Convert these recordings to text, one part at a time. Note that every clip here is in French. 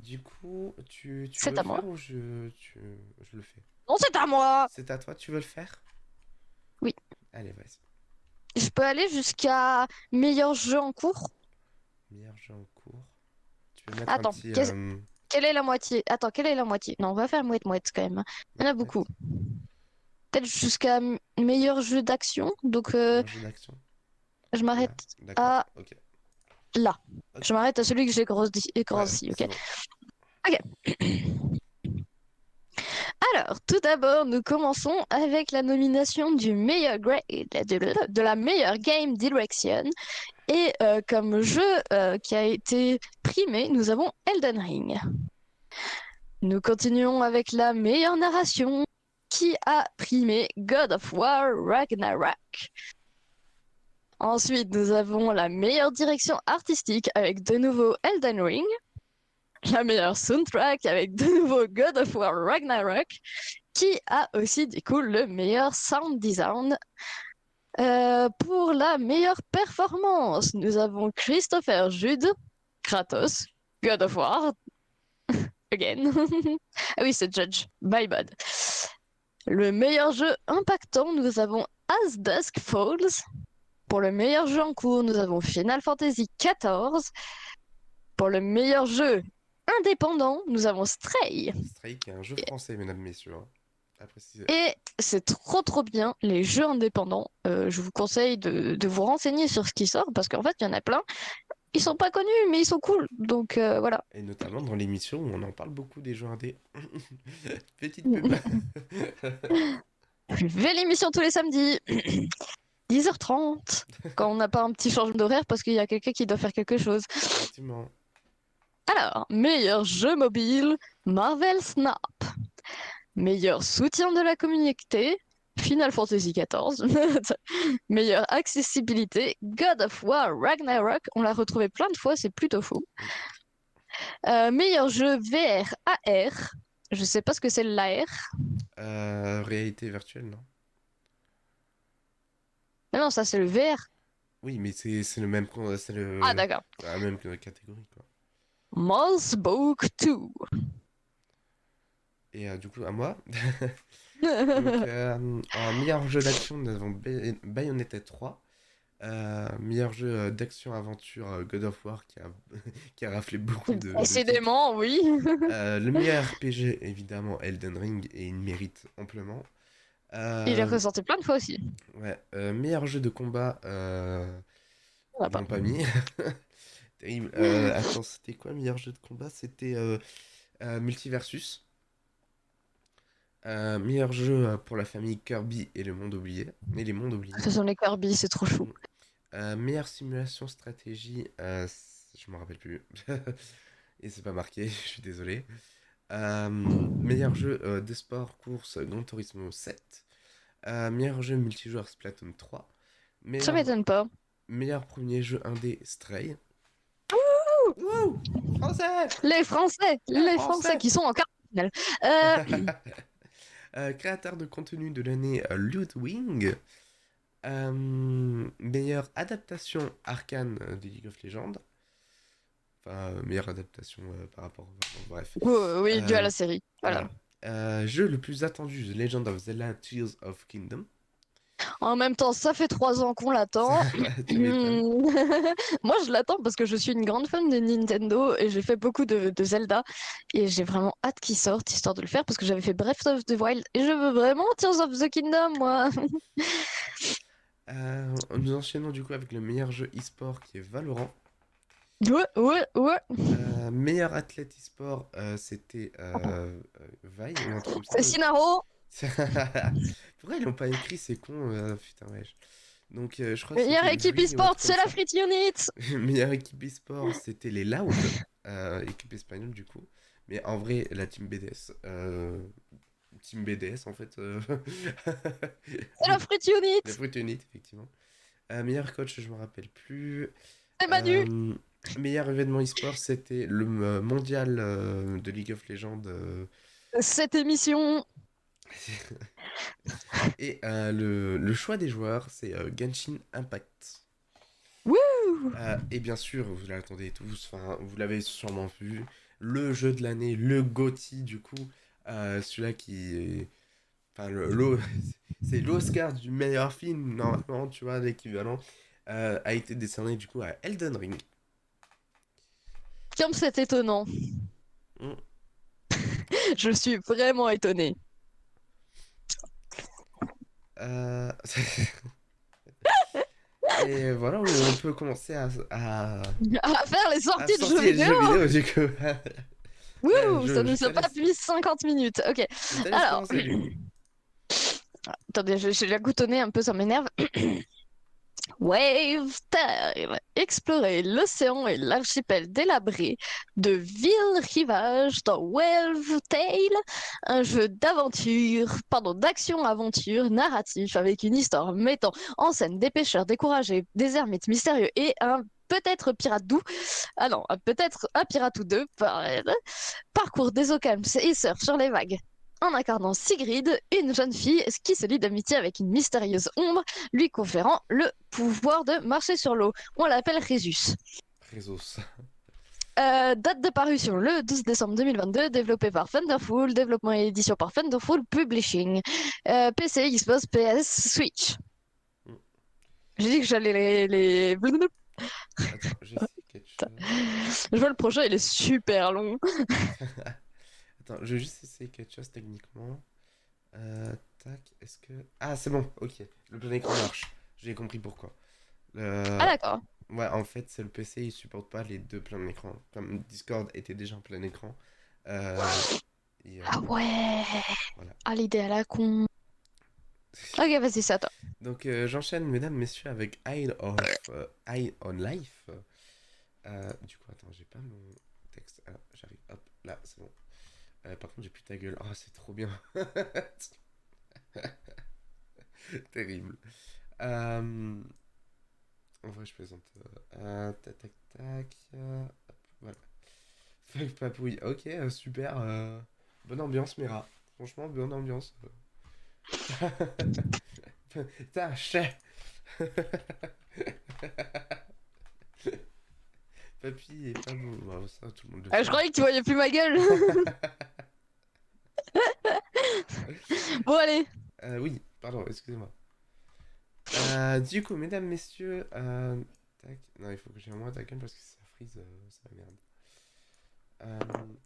Du coup, tu veux C'est le à moi. faire ou je le fais? Non, c'est à moi! C'est à toi, tu veux le faire? Oui. Allez, vas-y. Je peux aller jusqu'à meilleur jeu en cours? Meilleur jeu en cours. Tu peux mettre un Attends, petit quelle est la moitié? Attends, quelle est la moitié? Non, on va faire moite-moite quand même. Il y en a beaucoup. mouette-mouette. Peut-être jusqu'à meilleur jeu d'action. Donc, Meilleur jeu d'action. je Là, m'arrête d'accord. à Ok. là. Ok. Je m'arrête à celui que j'ai Ouais, grossi, ok? c'est bon. Ok. Alors, tout d'abord, nous commençons avec la nomination du meilleur grade, de la meilleure game direction. Et comme jeu qui a été primé, nous avons Elden Ring. Nous continuons avec la meilleure narration qui a primé God of War Ragnarok. Ensuite, nous avons la meilleure direction artistique avec de nouveau Elden Ring. La meilleure soundtrack avec de nouveau God of War Ragnarok, qui a aussi du coup le meilleur sound design. Pour la meilleure performance, nous avons Christopher Jude, Kratos, God of War, again. Ah oui, c'est Judge, my bad. Le meilleur jeu impactant, nous avons As Dusk Falls. Pour le meilleur jeu en cours, nous avons Final Fantasy XIV. Pour le meilleur jeu indépendant, nous avons Stray. Strike est un jeu français, mesdames, messieurs, hein, à préciser. Et c'est trop trop bien, les jeux indépendants. Je vous conseille de vous renseigner sur ce qui sort, parce qu'en fait, il y en a plein. Ils sont pas connus, mais ils sont cool. Donc voilà. Et notamment dans l'émission où on en parle beaucoup des jeux indés. Petite pub. Nouvelle émission tous les samedis, 10h30, quand on n'a pas un petit changement d'horaire parce qu'il y a quelqu'un qui doit faire quelque chose. Effectivement. Alors, meilleur jeu mobile, Marvel Snap. Meilleur soutien de la communauté, Final Fantasy XIV. Meilleure accessibilité, God of War Ragnarok. On l'a retrouvé plein de fois, c'est plutôt fou. Oui. Meilleur jeu VR AR. Je sais pas ce que c'est l'AR. Réalité virtuelle, non? Mais non, ça c'est le VR. Oui, mais c'est le même Ah d'accord. c'est la même catégorie, quoi. Mouse Book 2. Et du coup, à moi. Donc, en meilleur jeu d'action, nous avons Bayonetta 3. Meilleur jeu d'action-aventure God of War qui a raflé beaucoup de titres. Décidément, oui. Le meilleur RPG, évidemment, Elden Ring, et il mérite amplement. Il est Euh, ressorti plein de fois aussi. ouais, meilleur jeu de combat, On va ils pas. l'ont pas mis. Terrible. Attends, c'était quoi le meilleur jeu de combat? C'était Multiversus. Meilleur jeu pour la famille Kirby et le monde oublié. Et les mondes oubliés. Ce sont les Kirby, c'est trop chou. Mm. Meilleure simulation stratégie, je me rappelle plus. Et c'est pas marqué, je suis désolé. Meilleur jeu de sport, course, Gran Turismo 7. Meilleur jeu multijoueur Splatoon 3. Ça Meilleur, m'étonne pas. meilleur premier jeu indé Stray. Wouh! Français! Les Les Français Français! qui sont en quart de finale. Créateur de contenu de l'année Ludwig. Meilleure adaptation arcane de League of Legends. Enfin, meilleure adaptation par rapport. Bref. Oui, dû à Euh, la série. Voilà. voilà. Jeu le plus attendu, The Legend of Zelda Tears of Kingdom. En même temps, ça fait 3 ans qu'on l'attend. Tu m'étonnes. Moi, je l'attends parce que je suis une grande fan de Nintendo et j'ai fait beaucoup de Zelda. Et j'ai vraiment hâte qu'il sorte, histoire de le faire, parce que j'avais fait Breath of the Wild. Et je veux vraiment Tears of the Kingdom, moi. Nous enchaînons du coup avec le meilleur jeu e-sport qui est Valorant. Ouais, ouais, ouais. Meilleur athlète e-sport, c'était Vi ou un truc comme ça. C'est Sinaro. Pourquoi ils l'ont pas écrit, c'est con, putain, wesh. Donc, je crois que Meilleure c'était équipe Vi ou un e-sport, truc comme c'est la ça. Free Unit. Meilleure équipe e-sport, c'était les Loud, équipe espagnole du coup. Mais en vrai, la team BDS. Team BDS en fait. C'est la Free La Unit. Fruit Unit, effectivement. Meilleur coach, je me rappelle plus. C'est Manu. Euh, Meilleur événement e-sport, c'était le mondial de League of Legends. Cette émission. Et le choix des joueurs, c'est Genshin Impact. Wouh. Et bien sûr, vous l'attendez tous, enfin, vous l'avez sûrement vu, le jeu de l'année, le GOTY du coup, celui-là qui est... Enfin, c'est l'Oscar du meilleur film, normalement, tu vois, l'équivalent, a été décerné du coup à Elden Ring. Comme c'est étonnant. Mm. Je suis vraiment étonnée. Euh, Et voilà, on peut commencer À faire les à sorties de jeux sortir les vidéo! jeux vidéo du coup. Ouais, Wouh! Ça je nous te a pas laisse. mis 50 minutes. Ok. Je te laisse Alors, commencer du coup. attendez, j'ai la goutonnée un peu, ça m'énerve. Wave Time. Explorer l'océan et l'archipel délabré de villes rivages dans Wave Tale, un jeu d'action-aventure narratif avec une histoire mettant en scène des pêcheurs découragés, des ermites mystérieux et un peut-être pirate doux. Ah non, peut-être un pirate ou deux. Parcours des eaux calmes et surf sur les vagues. En incarnant Sigrid, une jeune fille qui se lie d'amitié avec une mystérieuse ombre, lui conférant le pouvoir de marcher sur l'eau. On l'appelle Rhésus. Rezos. Date de parution le 12 décembre 2022, développé par Thunderful, développement et édition par Thunderful Publishing. PC, Xbox, PS, Switch. Hmm. J'ai dit que j'allais Attends, j'essaie quelque chose. Je vois le prochain, il est super long. Attends, je vais juste essayer quelque chose techniquement. Tac, est-ce que... Ah, c'est bon, ok. Le plein écran marche. J'ai compris pourquoi. Ah Euh, d'accord. Ouais, en fait, c'est le PC, il supporte pas les deux pleins écran. Comme Discord était déjà en plein écran. Euh, et Ah ouais. voilà. Ah l'idée à la con. Ok, vas-y, c'est à toi. Donc j'enchaîne, mesdames, messieurs, avec Eye on Life. Du coup, attends, j'ai pas mon texte. Ah, j'arrive, hop, là, c'est bon. Par contre, j'ai plus ta gueule. Oh, c'est trop bien. Terrible. Euh, En vrai, je plaisante. Tac, tac, tac. Hop, voilà. Feuille papouille. Ok, super. Bonne ambiance, Mira. Franchement, bonne ambiance. Putain, chais. Papy est pas beau. Bon, ça, tout le monde le Je sait. croyais que tu voyais plus ma gueule. Bon, allez. Oui, pardon, excusez-moi. Du coup, mesdames, messieurs, tac. Non, il faut que j'ai un moins ta gueule parce que ça frise, ça merde.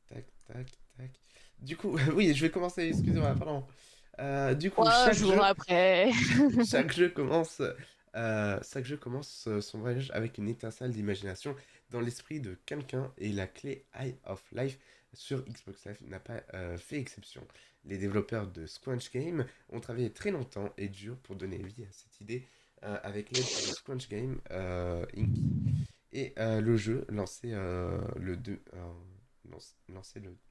Tac, tac, tac. Du coup, oui, je vais commencer, excusez-moi, pardon. Du coup, 3 jours après. chaque jeu commence son voyage avec une étincelle d'imagination dans l'esprit de quelqu'un et la clé Eye of Life sur Xbox Live n'a pas fait exception. Les développeurs de Squanch Game ont travaillé très longtemps et dur pour donner vie à cette idée avec l'aide de Squanch Game Inc. Et le jeu, lancé le,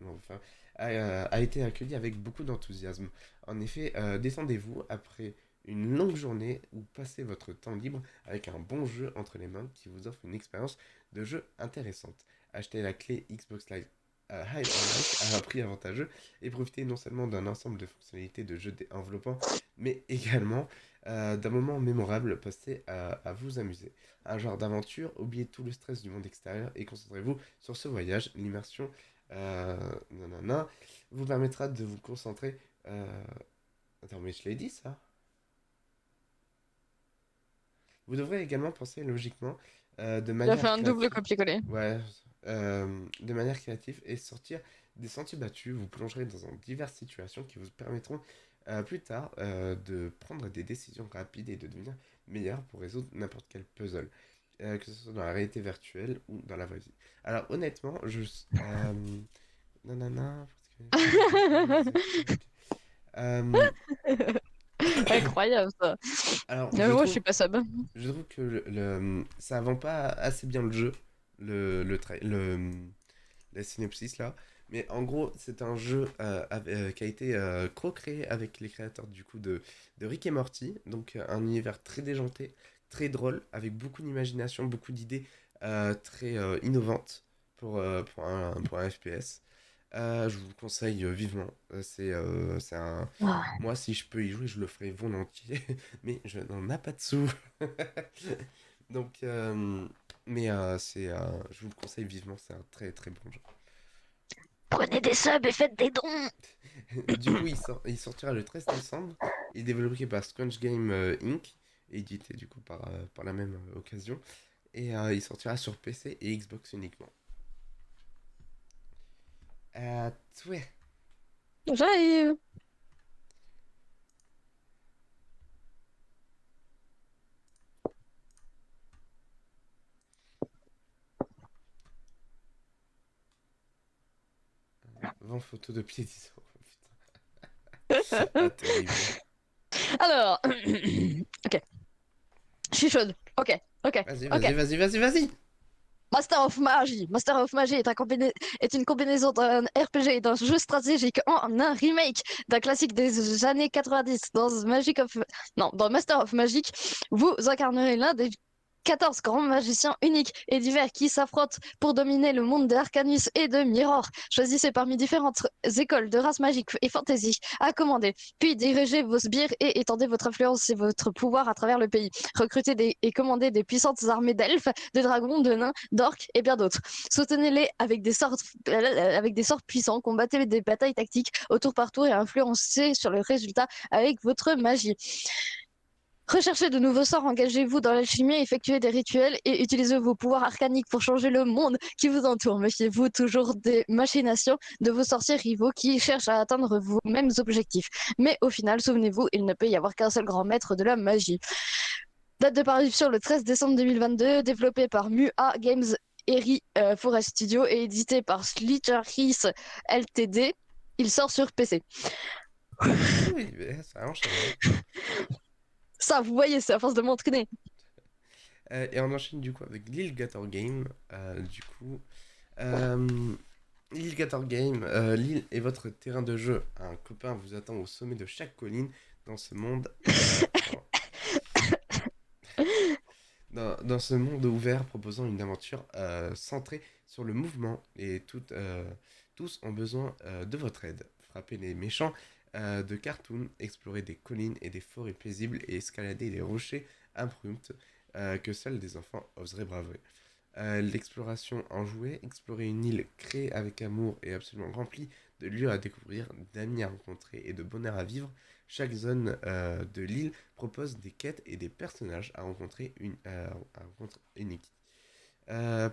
non, enfin, a été accueilli avec beaucoup d'enthousiasme. En effet, détendez-vous après une longue journée ou passez votre temps libre avec un bon jeu entre les mains qui vous offre une expérience de jeu intéressante. Achetez la clé Xbox Live High on Life à un prix avantageux et profitez non seulement d'un ensemble de fonctionnalités de jeu enveloppant, mais également d'un moment mémorable passé à vous amuser. Un genre d'aventure, oubliez tout le stress du monde extérieur et concentrez-vous sur ce voyage. L'immersion nanana, vous permettra de vous concentrer. Attends, mais je l'ai dit ça. Vous devrez également penser logiquement de Il a fait manière un double créative. copier-coller. Ouais, de manière créative et sortir des sentiers battus. Vous plongerez dans diverses situations qui vous permettront plus tard de prendre des décisions rapides et de devenir meilleur pour résoudre n'importe quel puzzle, que ce soit dans la réalité virtuelle ou dans la vraie vie. Alors honnêtement, nanana, euh, Incroyable ça. alors Moi, je suis pas sub. je trouve que ça vend pas assez bien le jeu, la synopsis là. Mais en gros, c'est un jeu qui a été co-créé avec les créateurs du coup de Rick et Morty. Donc un univers très déjanté, très drôle, avec beaucoup d'imagination, beaucoup d'idées très innovantes pour un FPS. Je vous le conseille vivement. C'est un... Ah. Moi, si je peux y jouer, je le ferai volontiers. Mais je n'en ai pas de sous. Donc, je vous le conseille vivement. C'est un très très bon jeu. Donnez des subs et faites des dons. Du coup, il sortira le 13 décembre. Il est développé par Squanch Game Inc. Et édité du coup par la même occasion. Et il sortira sur PC et Xbox uniquement. Ouais. J'arrive. Vent photo de pied 10 euros. Putain. Ah, terrible. Alors, ok, je suis chaude. Ok, ok, Vas-y, ok. vas-y, vas-y, vas-y, vas-y. Master of Magie. Master of Magie est une combinaison d'un RPG et d'un jeu stratégique en un remake d'un classique des années 90. Dans Master of Magic, vous incarnerez l'un des 14 grands magiciens uniques et divers qui s'affrontent pour dominer le monde d'Arcanus et de Mirror. Choisissez parmi différentes écoles de race magique et fantasy à commander, puis dirigez vos sbires et étendez votre influence et votre pouvoir à travers le pays. Recrutez et commandez des puissantes armées d'elfes, de dragons, de nains, d'orques et bien d'autres. Soutenez-les avec des sorts puissants, combattez des batailles tactiques au tour par tour et influencez sur le résultat avec votre magie. Recherchez de nouveaux sorts, engagez-vous dans l'alchimie, effectuez des rituels et utilisez vos pouvoirs arcaniques pour changer le monde qui vous entoure. Méfiez-vous toujours des machinations de vos sorciers rivaux qui cherchent à atteindre vos mêmes objectifs. Mais au final, souvenez-vous, il ne peut y avoir qu'un seul grand maître de la magie. Date de parution le 13 décembre 2022, développé par Mua Games Eri Forest Studio et édité par Slitterkeys Ltd. Il sort sur PC. Oui, mais ça enchaîne. Hein. Ça, vous voyez, c'est à force de m'entraîner. Et on enchaîne du coup avec Lilgator Game. Du coup, euh, Lilgator Game, l'île est votre terrain de jeu. Un copain vous attend au sommet de chaque colline dans ce monde. Dans ce monde ouvert proposant une aventure centrée sur le mouvement et tous ont besoin de votre aide. Frappez les méchants de cartoon, explorer des collines et des forêts paisibles et escalader des rochers impromptus que seuls des enfants oseraient braver. L'exploration en jouet, explorer une île créée avec amour et absolument remplie de lieux à découvrir, d'amis à rencontrer et de bonheur à vivre. Chaque zone de l'île propose des quêtes et des personnages à rencontrer uniques.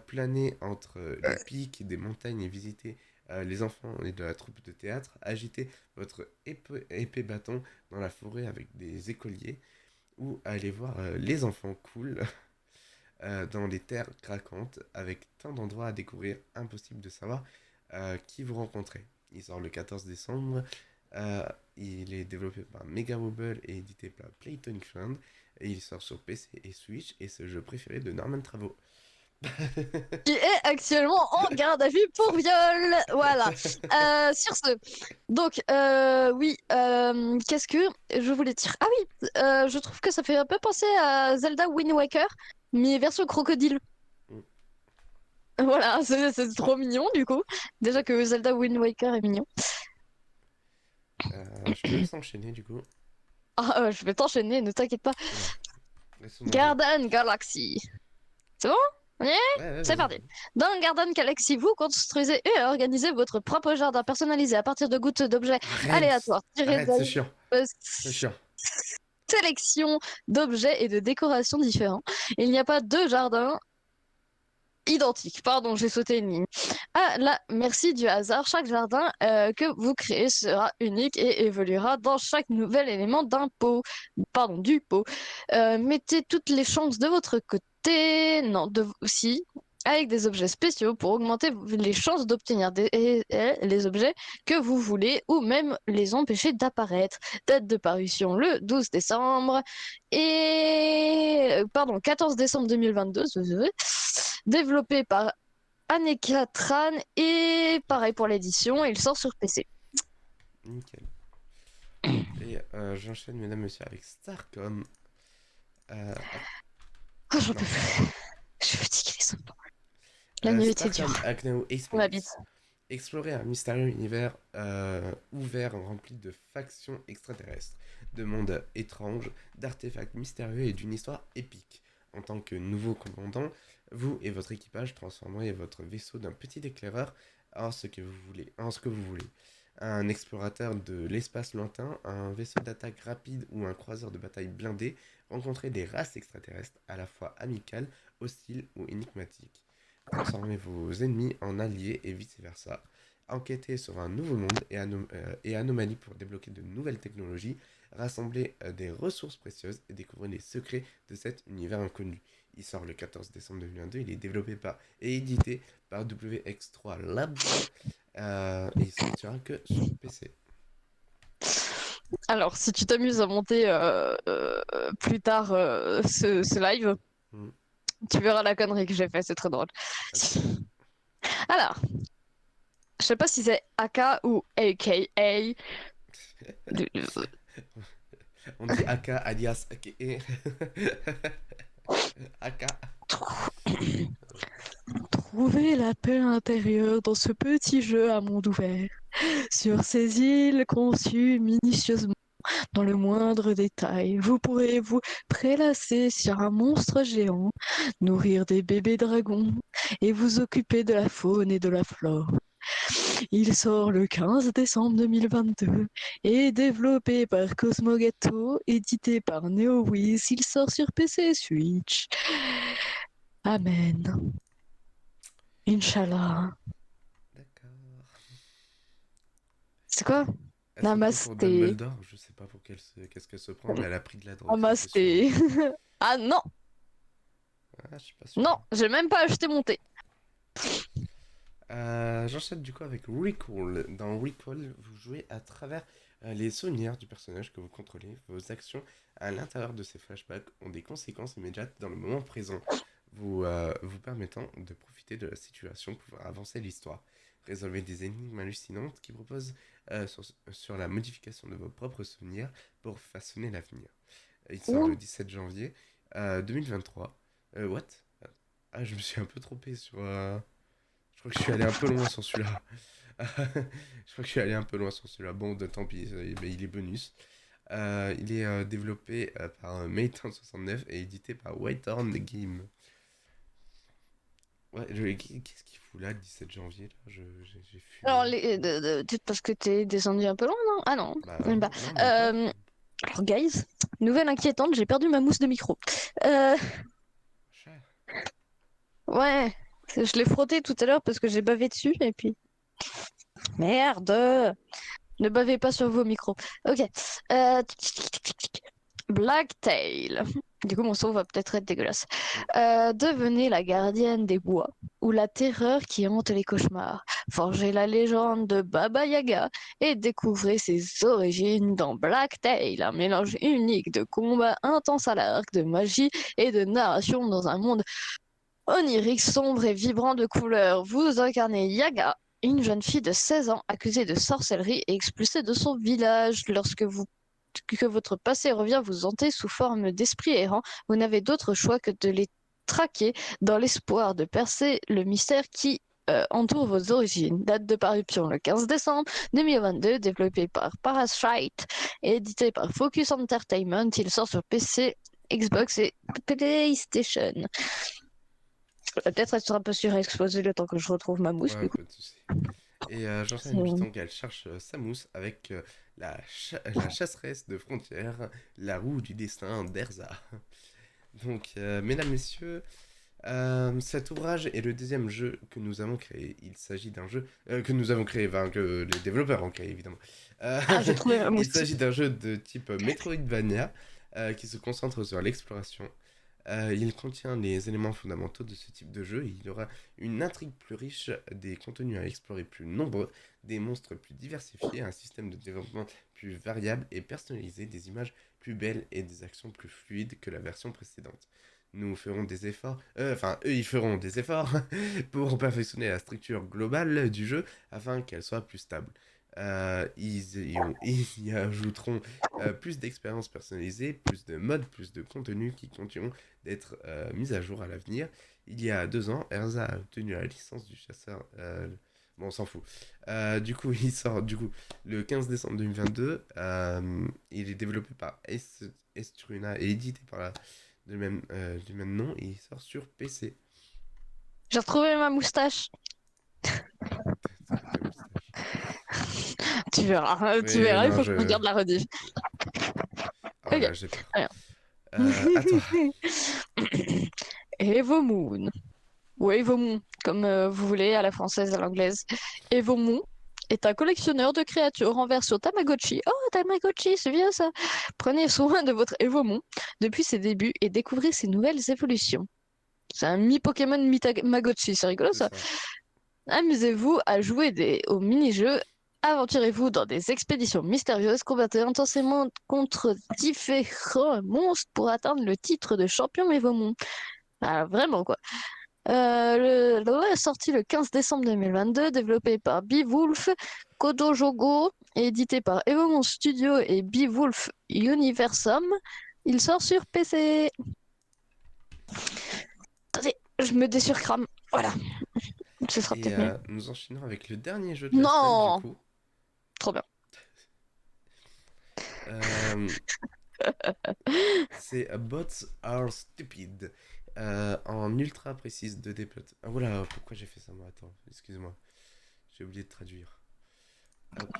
Planer entre les pics des montagnes et visiter les enfants et de la troupe de théâtre, agiter votre épée bâton dans la forêt avec des écoliers ou aller voir les enfants cool dans les terres craquantes avec tant d'endroits à découvrir, impossible de savoir qui vous rencontrez. Il sort le 14 décembre. Euh, il est développé par Mega Mobile et édité par Playtonic Sound. Et il sort sur PC et Switch. Et c'est le jeu préféré de Norman Travaux. Qui est actuellement en garde à vue pour viol. Voilà. Sur ce, donc oui, qu'est-ce que je voulais dire? Ah oui, je trouve que ça fait un peu penser à Zelda Wind Waker, mais version crocodile. Voilà, c'est trop mignon du coup. Déjà que Zelda Wind Waker est mignon. Je te laisse enchaîner du coup. Ah, je vais t'enchaîner, ne t'inquiète pas. Oula, laisse-moi jouer. Garden Galaxy. C'est bon? On y est. Ouais, ouais, C'est vas-y, parti. vas-y. Dans Garden Galaxy, vous construisez et organisez votre propre jardin personnalisé à partir de gouttes d'objets Arrête! aléatoires tirés Arrête, c'est d'une chiant. C'est chiant. sélection d'objets et de décorations différents. Il n'y a pas de jardin identique. Pardon, j'ai sauté une ligne. À la merci du hasard, chaque jardin que vous créez sera unique et évoluera dans chaque nouvel élément du pot. Mettez toutes les chances de votre côté. Non, si. Avec des objets spéciaux pour augmenter les chances d'obtenir les objets que vous voulez ou même les empêcher d'apparaître. Date de parution le 12 décembre et 14 décembre 2022. Développé par Aneka Tran et pareil pour l'édition, il sort sur PC. Nickel. Et j'enchaîne, mesdames, messieurs, avec Starcom. Ah, Oh, j'en non. peux plus. Je suis fatiguée les sommes. La nuit était dure. Starcom Acneo On habite. Space. Explorer un mystérieux univers ouvert rempli de factions extraterrestres, de mondes étranges, d'artefacts mystérieux et d'une histoire épique. En tant que nouveau commandant, vous et votre équipage transformerez votre vaisseau d'un petit éclaireur en ce que vous voulez. Un explorateur de l'espace lointain, un vaisseau d'attaque rapide ou un croiseur de bataille blindé, rencontrez des races extraterrestres à la fois amicales, hostiles ou énigmatiques. Transformez vos ennemis en alliés et vice-versa. Enquêtez sur un nouveau monde et anomalies pour débloquer de nouvelles technologies. Rassemblez des ressources précieuses et découvrez les secrets de cet univers inconnu. Il sort le 14 décembre 2022. Il est développé par et édité par WX3 Labs. Et il sortira que sur PC. Alors, si tu t'amuses à monter plus tard ce live, Hmm, tu verras la connerie que j'ai fait, c'est très drôle. ok. Alors, je sais pas si c'est AK ou AKA. On dit AK alias AKE. AK. Trouver la paix intérieure dans ce petit jeu à monde ouvert, sur ces îles conçues minutieusement dans le moindre détail. Vous pourrez vous prélasser sur un monstre géant, nourrir des bébés dragons et vous occuper de la faune et de la flore. Il sort le 15 décembre 2022 et développé par Cosmogato, édité par NeoWiz. Il sort sur PC et Switch. Amen. Inch'Allah. D'accord. C'est quoi? Elle se prend pour Namasté. Dumbledore. Je sais pas pour qu'est-ce qu'elle se prend, mais elle a pris de la drogue, ça c'est sûr. Namasté. Ah non, Ah, je suis pas sûr. non, j'ai même pas acheté mon thé. J'enchaîne du coup avec Recall. Dans Recall, vous jouez à travers les souvenirs du personnage que vous contrôlez. Vos actions à l'intérieur de ces flashbacks ont des conséquences immédiates dans le moment présent, vous permettant de profiter de la situation pour avancer l'histoire. Résolvez des énigmes hallucinantes qui proposent sur la modification de vos propres souvenirs pour façonner l'avenir. Il sort le Ouh. 17 janvier 2023. What? Ah, je me suis un peu trompé sur. Je crois que je suis allé un peu loin sur celui-là. Je crois que je suis allé un peu loin sur celui-là. Bon, tant pis, mais il est bonus. Il est développé par Maytown69 et édité par Whitehorn Game. Ouais, qu'est-ce qu'il fout là le 17 janvier là j'ai Alors, fumé. peut-être parce que t'es descendu un peu loin, non? Ah non, Bah même pas. non, même pas. Euh, alors, guys, nouvelle inquiétante, j'ai perdu ma mousse de micro. Euh, Cher. ouais, je l'ai frotté tout à l'heure parce que j'ai bavé dessus et puis. Merde! Ne bavez pas sur vos micros. Ok. Blacktail. Du coup, mon son va peut-être être dégueulasse. Mm. Devenez la gardienne des bois ou la terreur qui hante les cauchemars. Forgez la légende de Baba Yaga et découvrez ses origines dans Blacktail, un mélange unique de combats intenses à l'arc, de magie et de narration dans un monde onirique, sombre et vibrant de couleurs. Vous incarnez Yaga, une jeune fille de 16 ans accusée de sorcellerie et expulsée de son village. Que votre passé revient vous hanter sous forme d'esprit errant, vous n'avez d'autre choix que de les traquer dans l'espoir de percer le mystère qui entoure vos origines. Date de parution le 15 décembre 2022, développé par Parasite et édité par Focus Entertainment. Il sort sur PC, Xbox et PlayStation. Peut-être elle sera un peu surexposée le temps que je retrouve ma mousse, Ouais, du coup. pas de soucis. Et j'enchaîne du C'est- temps qu'elle cherche Samus avec la chasseresse de frontières, la roue du destin d'Erza. Donc, mesdames, messieurs, cet ouvrage est le deuxième jeu que nous avons créé. Il s'agit d'un jeu que nous avons créé, enfin que les développeurs ont créé évidemment. Euh, Ah, j'ai trouvé ma il mousse. s'agit d'un jeu de type Metroidvania qui se concentre sur l'exploration. Il contient les éléments fondamentaux de ce type de jeu et il aura une intrigue plus riche, des contenus à explorer plus nombreux, des monstres plus diversifiés, un système de développement plus variable et personnalisé, des images plus belles et des actions plus fluides que la version précédente. Nous ferons des efforts, enfin eux ils feront des efforts pour perfectionner la structure globale du jeu afin qu'elle soit plus stable. Ils y ajouteront plus d'expériences personnalisées, plus de modes, plus de contenus qui continueront d'être mis à jour à l'avenir. Il y a 2 ans, Erza a obtenu la licence du chasseur. Bon, on s'en fout. Du coup, il sort du coup le 15 décembre 2022. Il est développé par Estruna et édité par du même nom et il sort sur PC. J'ai retrouvé ma moustache. C'est quoi ta moustache? Tu Mais verras, il non, faut que je regarde la rediff. Oh Ok, là, j'ai peur. très À toi. bien. Evomoon, ou Evomoon, comme vous voulez, à la française, à l'anglaise. Evomoon est un collectionneur de créatures en version Tamagotchi. Oh, Tamagotchi, c'est bien ça. Prenez soin de votre Evomoon depuis ses débuts et découvrez ses nouvelles évolutions. C'est un mi-Pokémon, mi-Tamagotchi, c'est rigolo C'est ça. ça. Amusez-vous à jouer aux mini-jeux. Aventurez-vous dans des expéditions mystérieuses, combattez intensément contre différents monstres pour atteindre le titre de champion Evomon. Ah, vraiment quoi. Le jeu est sorti le 15 décembre 2022, développé par Beewolf, Kodojogo, et édité par Evomon Studio et Beewolf Universum. Il sort sur PC. Attendez, je me désurcrame. Voilà, ce sera Et peut-être mieux. nous enchaînons avec le dernier jeu de la semaine, du Non, coup. trop bien. Euh, c'est Bots Are Stupid. En ultra précise de d. Ah voilà, pourquoi j'ai fait ça moi? Attends, excuse-moi. J'ai oublié de traduire. Hop.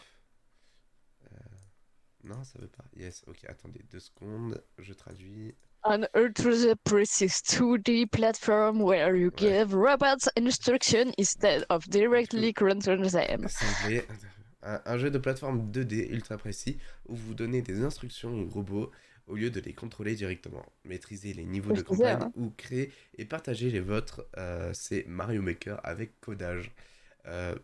Non, ça veut pas. Yes, ok, attendez 2 secondes. Je traduis. An ultra precise 2D platform where you Ouais. give robots instruction instead of Du coup, directly controlling them. simplé. Un jeu de plateforme 2D ultra précis où vous donnez des instructions aux robots au lieu de les contrôler directement. Maîtriser les niveaux Je de disais, campagne hein. ou créer et partager les vôtres, c'est Mario Maker avec codage. Euh,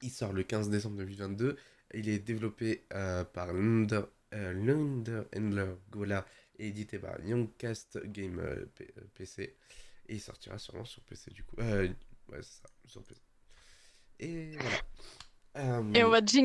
il sort le 15 décembre 2022. Il est développé par Lunder Handler Gola et édité par Youngcast Game PC. Et il sortira sûrement sur PC du coup. Ouais, c'est ça, sur PC. Et voilà. Et on Euh, va jingle